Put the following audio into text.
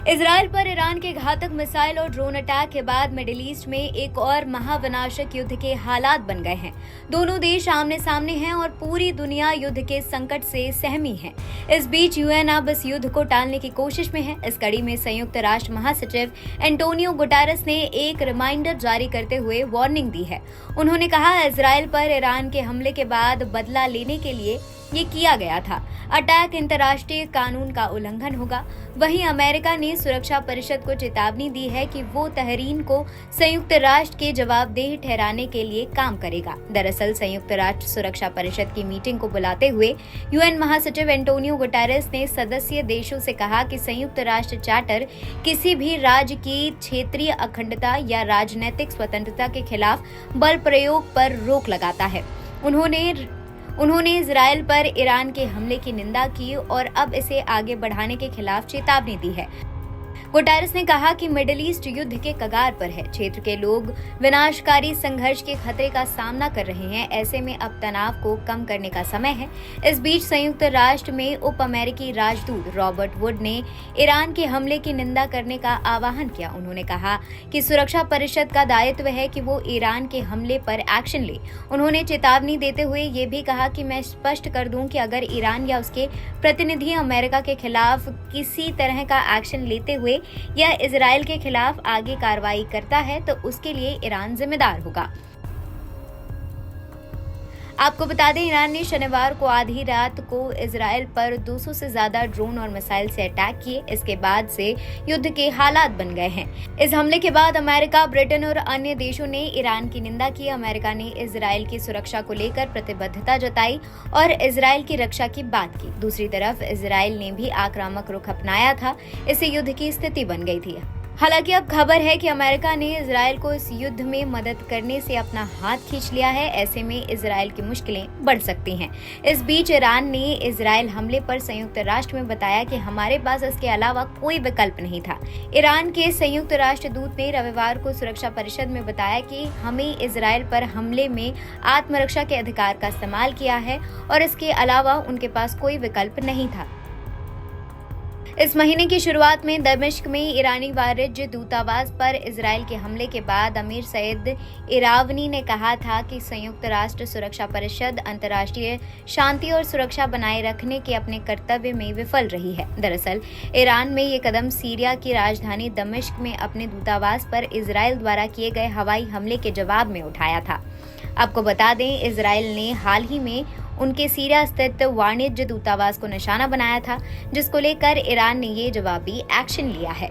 Israel पर Iran के घातक मिसाइल और ड्रोन अटैक के बाद मिडिल ईस्ट में एक और महाविनाशक युद्ध के हालात बन गए हैं। दोनों देश आमने सामने हैं और पूरी दुनिया युद्ध के संकट से सहमी है। इस बीच यूएन अब इस युद्ध को टालने की कोशिश में है। इस कड़ी में संयुक्त राष्ट्र महासचिव एंटोनियो गुटेरेस ने एक रिमाइंडर जारी करते हुए वार्निंग दी है। उन्होंने कहा, इजरायल पर ईरान के हमले के बाद बदला लेने के लिए ये किया गया था। अटैक अंतर्राष्ट्रीय कानून का उल्लंघन होगा। वहीं अमेरिका ने सुरक्षा परिषद को चेतावनी दी है कि वो तहरीन को संयुक्त राष्ट्र के जवाबदेह ठहराने के लिए काम करेगा। दरअसल संयुक्त राष्ट्र सुरक्षा परिषद की मीटिंग को बुलाते हुए यूएन महासचिव एंटोनियो गुटेरेस ने सदस्य देशों से कहा कि संयुक्त राष्ट्र चार्टर किसी भी राज्य की क्षेत्रीय अखंडता या राजनीतिक स्वतंत्रता के खिलाफ बल प्रयोग पर रोक लगाता है। उन्होंने इजरायल पर ईरान के हमले की निंदा की और अब इसे आगे बढ़ाने के खिलाफ चेतावनी दी है। गुटेरेस ने कहा कि मिडिल ईस्ट युद्ध के कगार पर है। क्षेत्र के लोग विनाशकारी संघर्ष के खतरे का सामना कर रहे हैं। ऐसे में अब तनाव को कम करने का समय है। इस बीच संयुक्त राष्ट्र में उप अमेरिकी राजदूत रॉबर्ट वुड ने ईरान के हमले की निंदा करने का आह्वान किया। उन्होंने कहा कि सुरक्षा परिषद का दायित्व है कि वो ईरान के हमले पर एक्शन ले। उन्होंने चेतावनी देते हुए ये भी कहा कि मैं स्पष्ट कर दूं कि अगर ईरान या उसके प्रतिनिधि अमेरिका के खिलाफ किसी तरह का एक्शन लेते हुए या इजरायल के खिलाफ आगे कार्रवाई करता है तो उसके लिए ईरान जिम्मेदार होगा। आपको बता दें, ईरान ने शनिवार को आधी रात को इजरायल पर 200 से ज्यादा ड्रोन और मिसाइल से अटैक किए। इसके बाद से युद्ध के हालात बन गए हैं। इस हमले के बाद अमेरिका, ब्रिटेन और अन्य देशों ने ईरान की निंदा की। अमेरिका ने इजरायल की सुरक्षा को लेकर प्रतिबद्धता जताई और इजरायल की रक्षा की बात की। दूसरी तरफ इजरायल ने भी आक्रामक रुख अपनाया था। इससे युद्ध की स्थिति बन गई थी। हालांकि अब खबर है कि अमेरिका ने इजरायल को इस युद्ध में मदद करने से अपना हाथ खींच लिया है। ऐसे में इजरायल की मुश्किलें बढ़ सकती हैं। इस बीच ईरान ने इजरायल हमले पर संयुक्त राष्ट्र में बताया कि हमारे पास इसके अलावा कोई विकल्प नहीं था। ईरान के संयुक्त राष्ट्र दूत ने रविवार को सुरक्षा परिषद में बताया कि हमें इजरायल पर हमले में आत्मरक्षा के अधिकार का इस्तेमाल किया है और इसके अलावा उनके पास कोई विकल्प नहीं था। इस महीने की शुरुआत में दमिश्क में ईरानी वाणिज्य दूतावास पर इजरायल के हमले के बाद अमीर सईद इरावनी ने कहा था कि संयुक्त राष्ट्र सुरक्षा परिषद अंतर्राष्ट्रीय शांति और सुरक्षा बनाए रखने के अपने कर्तव्य में विफल रही है। दरअसल ईरान में ये कदम सीरिया की राजधानी दमिश्क में अपने दूतावास पर इजरायल द्वारा किए गए हवाई हमले के जवाब में उठाया था। आपको बता दें, इजरायल ने हाल ही में उनके सीरिया स्थित वाणिज्य दूतावास को निशाना बनाया था, जिसको लेकर ईरान ने ये जवाबी एक्शन लिया है।